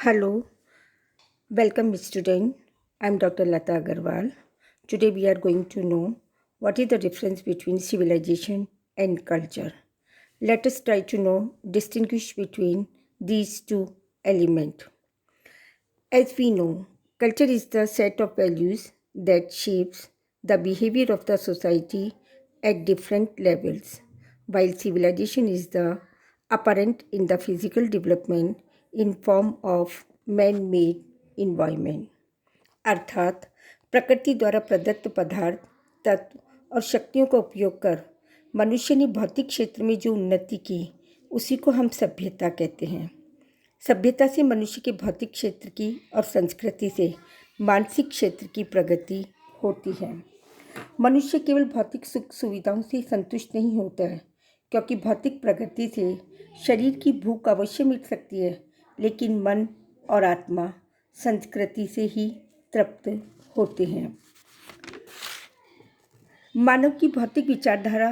Hello, welcome student. I'm Dr. Lata Agarwal. Today we are going to know what is the difference between civilization and culture. Let us try to know distinguish between these two elements. As we know, culture is the set of values that shapes the behavior of the society at different levels, while civilization is the apparent in the physical development in form of man-made environment. अर्थात प्रकृति द्वारा प्रदत्त पदार्थ, तत्व और शक्तियों का उपयोग कर मनुष्य ने भौतिक क्षेत्र में जो उन्नति की, उसी को हम सभ्यता कहते हैं। सभ्यता से मनुष्य के भौतिक क्षेत्र की और संस्कृति से मानसिक क्षेत्र की प्रगति होती है। मनुष्य केवल भौतिक सुख सुविधाओं से संतुष्ट नहीं होता है, क्योंकि भौतिक प्रगति से शरीर की भूख अवश्य मिट सकती है, लेकिन मन और आत्मा संस्कृति से ही तृप्त होते हैं। मानव की भौतिक विचारधारा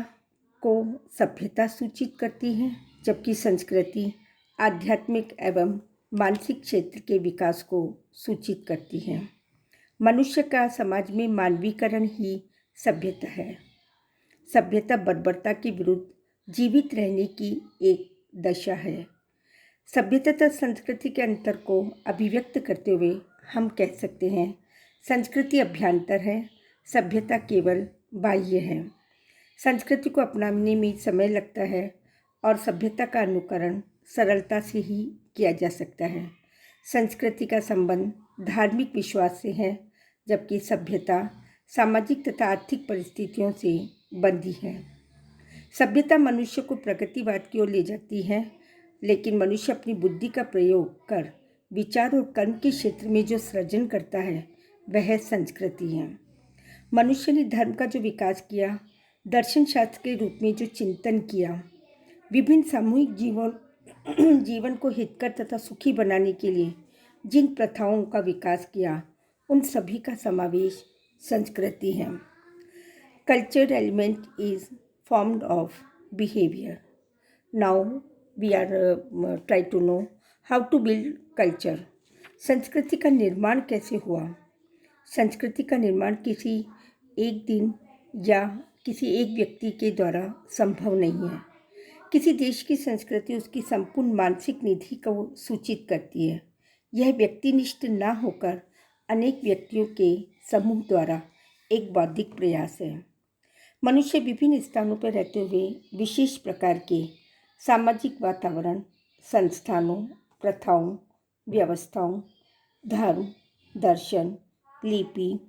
को सभ्यता सूचित करती है, जबकि संस्कृति आध्यात्मिक एवं मानसिक क्षेत्र के विकास को सूचित करती है। मनुष्य का समाज में मानवीकरण ही सभ्यता है। सभ्यता बर्बरता के विरुद्ध जीवित रहने की एक दशा है। सभ्यता तथा संस्कृति के अंतर को अभिव्यक्त करते हुए हम कह सकते हैं, संस्कृति अभ्यंतर है, सभ्यता केवल बाह्य है। संस्कृति को अपनाने में समय लगता है और सभ्यता का अनुकरण सरलता से ही किया जा सकता है। संस्कृति का संबंध धार्मिक विश्वास से है, जबकि सभ्यता सामाजिक तथा आर्थिक परिस्थितियों से बंधी है। सभ्यता मनुष्य को प्रगतिवाद की ओर ले जाती है, लेकिन मनुष्य अपनी बुद्धि का प्रयोग कर विचार और कर्म के क्षेत्र में जो सृजन करता है, वह संस्कृति है। मनुष्य ने धर्म का जो विकास किया, दर्शन शास्त्र के रूप में जो चिंतन किया, विभिन्न सामूहिक जीवन को हितकर तथा सुखी बनाने के लिए जिन प्रथाओं का विकास किया, उन सभी का समावेश संस्कृति है। Culture element is formed of behaviour. Now we are try to know how to build culture. संस्कृति का निर्माण कैसे हुआ? संस्कृति का निर्माण किसी एक दिन या किसी एक व्यक्ति के द्वारा संभव नहीं है। किसी देश की संस्कृति उसकी संपूर्ण मानसिक निधि को सूचित करती है। यह व्यक्तिनिष्ठ न होकर अनेक व्यक्तियों के समूह द्वारा एक बौद्धिक प्रयास है। मनुष्य विभिन्न स्थानों पर रहते हुए विशेष प्रकार के सामाजिक वातावरण, संस्थानों, प्रथाओं, व्यवस्थाओं, धर्म, दर्शन, लिपि,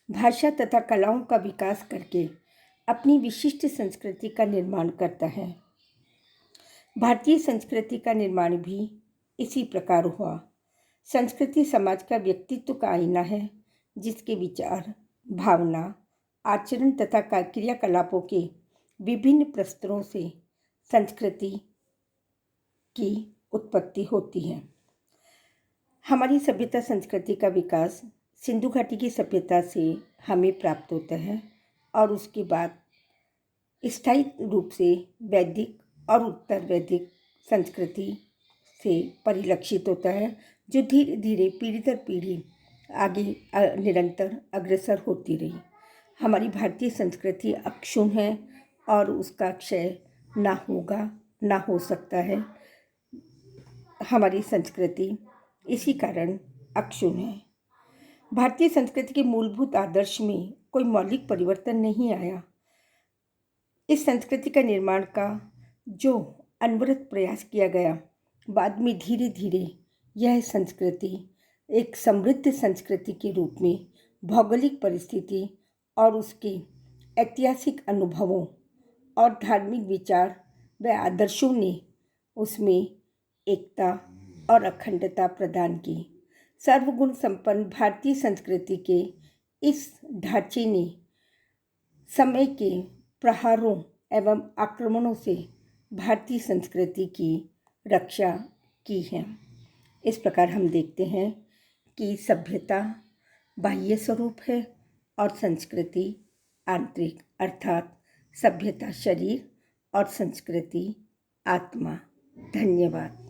भाषा तथा कलाओं का विकास करके अपनी विशिष्ट संस्कृति का निर्माण करता है। भारतीय संस्कृति का निर्माण भी इसी प्रकार हुआ। संस्कृति समाज का व्यक्तित्व का आईना है, जिसके विचार, भावना, आचरण तथा क्रियाकलापों के विभिन्न प्रस्तरों से संस्कृति की उत्पत्ति होती है। हमारी सभ्यता संस्कृति का विकास सिंधु घाटी की सभ्यता से हमें प्राप्त होता है और उसके बाद स्थायी रूप से वैदिक और उत्तर वैदिक संस्कृति से परिलक्षित होता है, जो धीरे धीरे पीढ़ी दर पीढ़ी आगे निरंतर अग्रसर होती रही। हमारी भारतीय संस्कृति अक्षुण्ण है और उसका क्षय ना होगा ना हो सकता है। हमारी संस्कृति इसी कारण अक्षुण्ण है। भारतीय संस्कृति के मूलभूत आदर्श में कोई मौलिक परिवर्तन नहीं आया। इस संस्कृति का निर्माण का जो अनवरत प्रयास किया गया, बाद में धीरे धीरे यह संस्कृति एक समृद्ध संस्कृति के रूप में भौगोलिक परिस्थिति और उसके ऐतिहासिक अनुभवों और धार्मिक विचार व आदर्शों ने उसमें एकता और अखंडता प्रदान की। सर्वगुण संपन्न भारतीय संस्कृति के इस ढांचे ने समय के प्रहारों एवं आक्रमणों से भारतीय संस्कृति की रक्षा की है। इस प्रकार हम देखते हैं कि सभ्यता बाह्य स्वरूप है और संस्कृति आंतरिक, अर्थात सभ्यता शरीर और संस्कृति आत्मा। धन्यवाद।